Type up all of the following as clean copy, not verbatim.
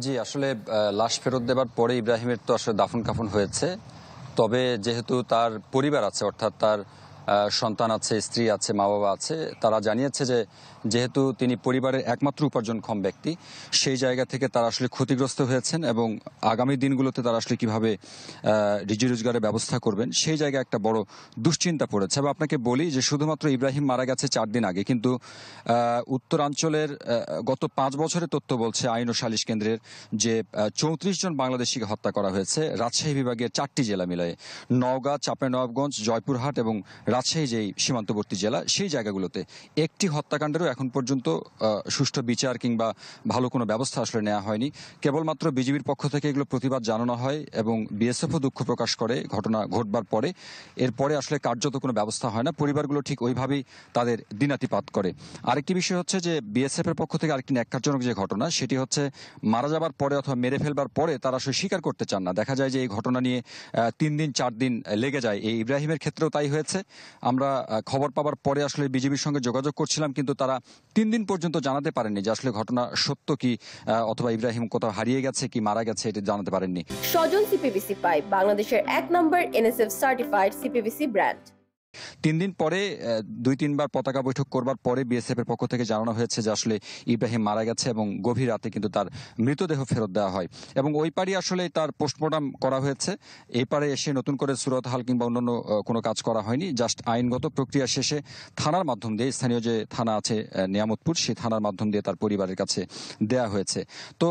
জি, আসলে লাশ ফেরত দেবার পরে ইব্রাহিমের তো আসলে দাফন কাফন হয়েছে। তবে যেহেতু তার পরিবার আছে, অর্থাৎ তার সন্তান আছে, স্ত্রী আছে, মা-বাবা আছে, তারা জানিয়েছে যে যেহেতু তিনি পরিবারের একমাত্র উপার্জনক্ষম ব্যক্তি, সেই জায়গা থেকে তারা আসলে ক্ষতিগ্রস্ত হয়েছেন এবং আগামী দিনগুলোতে তারা আসলে কিভাবে রুজি রোজগারের ব্যবস্থা করবেন সেই জায়গায় একটা বড় দুশ্চিন্তা পড়েছে। এবং আপনাকে বলি যে শুধুমাত্র ইব্রাহিম মারা গেছে ৪ দিন আগে, কিন্তু উত্তরাঞ্চলের গত ৫ বছরের তথ্য বলছে আইন ও সালিশ কেন্দ্রের যে ৩৪ জন বাংলাদেশিকে হত্যা করা হয়েছে রাজশাহী বিভাগের ৪টি জেলা মিলায়ে, নওগাঁ, চাঁপাইনবাবগঞ্জ, জয়পুরহাট এবং রাজশাহী যেই সীমান্তবর্তী জেলা, সেই জায়গাগুলোতে একটি হত্যাকাণ্ডেরও এখন পর্যন্ত সুষ্ঠু বিচার কিংবা ভালো কোনো ব্যবস্থা আসলে নেওয়া হয়নি। কেবলমাত্র বিজিবির পক্ষ থেকে এগুলো প্রতিবাদ জানানো হয় এবং বিএসএফও দুঃখ প্রকাশ করে ঘটনা ঘটবার পরে। এরপরে আসলে কার্যত কোনো ব্যবস্থা হয় না, পরিবারগুলো ঠিক ওইভাবেই তাদের দিনাতিপাত করে। আরেকটি বিষয় হচ্ছে যে বিএসএফ এর পক্ষ থেকে আরেকটি ন্যাক্কারজনক যে ঘটনা, সেটি হচ্ছে মারা যাবার পরে অথবা মেরে ফেলবার পরে তারা আসলে স্বীকার করতে চান না। দেখা যায় যে এই ঘটনা নিয়ে ৩ দিন ৪ দিন লেগে যায়। এই ইব্রাহিমের ক্ষেত্রেও তাই হয়েছে। আমরা খবর পাবার পরে আসলে বিজিবির সঙ্গে যোগাযোগ করছিলাম, কিন্তু তারা ৩ দিন পর্যন্ত জানাতে পারেননি যে আসলে ঘটনা সত্য কি, অথবা ইব্রাহিম কোথাও হারিয়ে গেছে কি মারা গেছে, এটি জানাতে পারেননি। সজল সিপিভিসি পাইপ, বাংলাদেশের ১ নম্বর এনএসএফ সার্টিফাইড সিপিভিসি ব্র্যান্ড। ৩ দিন পরে ২-৩ বার পতাকা বৈঠক করবার পরে বিএসএফ এর পক্ষ থেকে জানানো হয়েছে যে আসলে ইব্রাহিম মারা গেছে এবং গভীর রাতে কিন্তু তার মৃতদেহ ফেরত দেওয়া হয় এবং ওই পারই আসলে তার পোস্টমর্টম করা হয়েছে। এই পারে এসে নতুন করে সুরতহাল কিংবা অন্যান্য কোনো কাজ করা হয়নি। জাস্ট আইনগত প্রক্রিয়া শেষে থানার মাধ্যম দিয়ে, স্থানীয় যে থানা আছে নিয়ামতপুর, সেই থানার মাধ্যম দিয়ে তার পরিবারের কাছে দেয়া হয়েছে। তো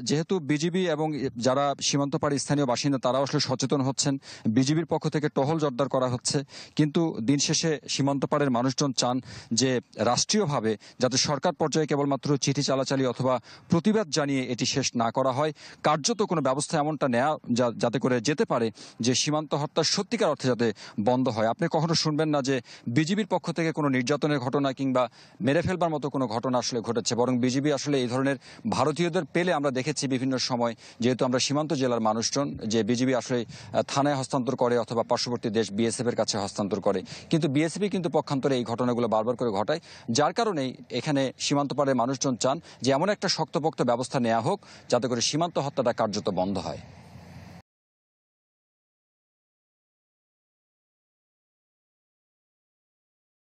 যেহেতু বিজিবি এবং যারা সীমান্ত পাড়ি স্থানীয় বাসিন্দা তারাও আসলে সচেতন হচ্ছেন, বিজিবির পক্ষ থেকে টহল জোরদার করা হচ্ছে, কিন্তু দিন শেষে সীমান্ত পাড়ের মানুষজন চান যে রাষ্ট্রীয়ভাবে যাতে সরকার পর্যায়ে কেবলমাত্র চিঠি চালাচালি অথবা প্রতিবাদ জানিয়ে এটি শেষ না করা হয়, কার্যত কোনো ব্যবস্থা এমনটা নেওয়া যাতে করে যেতে পারে যে সীমান্ত হত্যা সত্যিকার অর্থে যাতে বন্ধ হয়। আপনি কখনো শুনবেন না যে বিজিবির পক্ষ থেকে কোনো নির্যাতনের ঘটনা কিংবা মেরে ফেলবার মতো কোনো ঘটনা আসলে ঘটেছে, বরং বিজিবি আসলে এই ধরনের ভারতীয়দের পেলে আমরা দেখেছি বিভিন্ন সময়, যেহেতু আমরা সীমান্ত জেলার মানুষজন, যে বিজিবি আসলে থানায় হস্তান্তর করে অথবা পার্শ্ববর্তী দেশ বিএসএফ এর কাছে হস্তান্তর করে, কিন্তু বিএসএফ কিন্তু পক্ষান্তরে এই ঘটনাগুলো বারবার করে ঘটায়। যার কারণেই এখানে সীমান্ত পাড়ের মানুষজন চান যে এমন একটা শক্তপোক্ত ব্যবস্থা নেওয়া হোক যাতে করে সীমান্ত হত্যাটা কার্যত বন্ধ হয়।